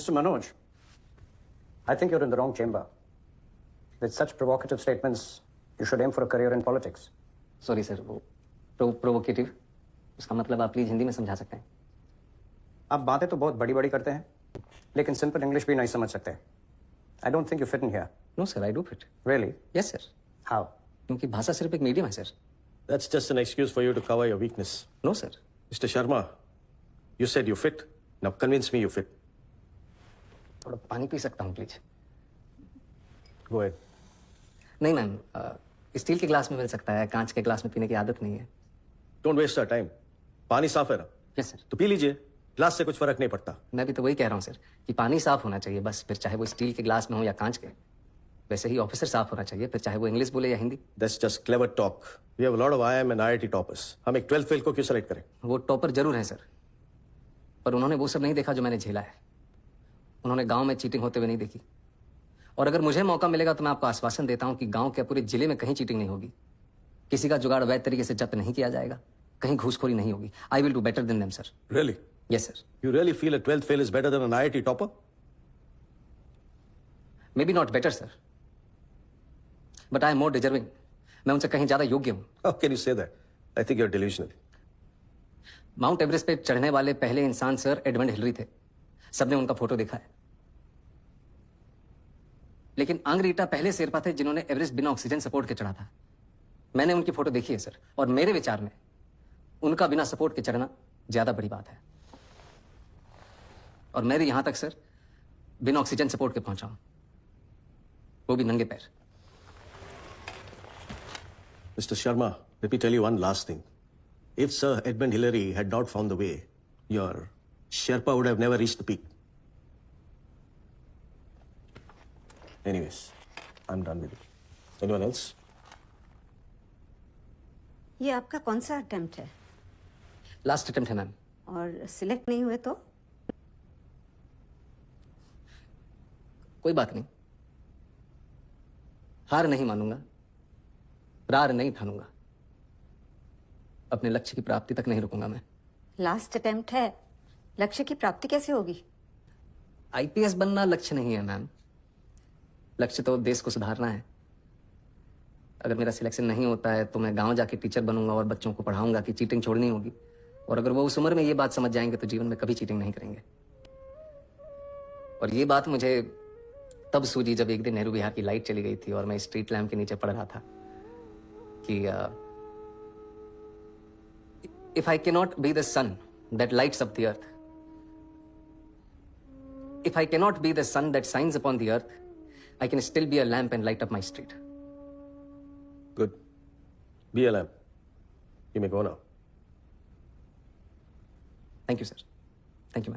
Mr. Manoj, I think you're in the wrong chamber. With such provocative statements, you should aim for a career in politics. Sorry sir, वो provocative, उसका मतलब आप please Hindi में समझा सकते हैं? आप बातें तो बहुत बड़ी बड़ी करते हैं, लेकिन सिंपल इंग्लिश भी नहीं समझ सकते. I don't think you fit in here. No sir, I do fit. Really? Yes sir, How? क्योंकि भाषा सिर्फ एक मीडियम है sir. That's just an excuse for you to cover your weakness. No sir. Mr. Sharma, you said you fit. Now convince me you fit. थोड़ा पानी P सकता हूँ please? Go ahead. नहीं मैम, स्टील के glass में मिल सकता है, कांच के ग्लास में पीने की आदत नहीं है. Don't waste our time. पानी साफ है ना? Yes sir. तो पी लीजिए. ग्लास से कुछ फर्क नहीं पड़ता. मैं भी तो वही कह रहा हूँ सर कि पानी साफ होना चाहिए बस, फिर चाहे वो स्टील के ग्लास में हो या कांच के. वैसे ही ऑफिसर साफ होना चाहिए, फिर चाहे वो इंग्लिश बोले या Hindi. That's just clever talk. We have a lot of IIM and IIT toppers. हम एक 12th फेल को क्यों सेलेक्ट करें? वो टॉपर जरूर है सर, पर उन्होंने वो सब नहीं देखा जो मैंने झेला है. उन्होंने गांव में चीटिंग होते हुए नहीं देखी. और अगर मुझे मौका मिलेगा तो मैं आपको आश्वासन देता हूं कि गांव के पूरे जिले में कहीं चीटिंग नहीं होगी, किसी का जुगाड़ वैध तरीके से जब्त नहीं किया जाएगा, कहीं घूसखोरी नहीं होगी. I will do better than them sir. Really? Yes sir. You really feel a 12th fail is better than an IIT topper? May be not better sir, but I am more deserving. मैं उनसे कहीं ज्यादा योग्य हूं. How can you say that? I think you're delusional. Mount Everest पे चढ़ने वाले पहले इंसान सर एडमंड हिलरी थे. सबने उनका फोटो देखा है. लेकिन अंग्रीटा पहले शेरपा थे जिन्होंने एवरेस्ट बिना ऑक्सीजन सपोर्ट के चढ़ा था. मैंने उनकी फोटो देखी है सर, और मेरे विचार में उनका बिना सपोर्ट के चढ़ना ज्यादा बड़ी बात है. और मैं भी यहां तक सर बिना ऑक्सीजन सपोर्ट के पहुंचा हूं, वो भी नंगे पैर. Mr. Sharma, let me tell you one last thing. If Sir Edmund Hillary had not found the way, your Sherpa would have never reached the peak. Anyways, I'm done with it. Anyone else? ये आपका कौन सा attempt है? Last attempt है ma'am. और select नहीं हुए तो? कोई बात नहीं, हार नहीं मानूंगा, रार नहीं ठानूंगा, अपने लक्ष्य की प्राप्ति तक नहीं रुकूंगा मैं. लास्ट अटेम्प्ट है, लक्ष्य की प्राप्ति कैसे होगी? आईपीएस बनना लक्ष्य नहीं है मैम. लक्ष्य तो देश को सुधारना है. अगर मेरा सिलेक्शन नहीं होता है तो मैं गांव जाके टीचर बनूंगा और बच्चों को पढ़ाऊंगा कि चीटिंग छोड़नी होगी. और अगर वो उस उम्र में ये बात समझ जाएंगे तो जीवन में कभी चीटिंग नहीं करेंगे. और ये बात मुझे तब सूझी जब एक दिन नेहरू विहार की लाइट चली गई थी और मैं स्ट्रीट लैम्प के नीचे पढ़ रहा था कि if I cannot be the sun that lights up the earth, if I cannot be the sun that shines upon the earth, I can still be a lamp and light up my street. Good. Be a lamp. You may go now. Thank you, sir. Thank you, ma'am.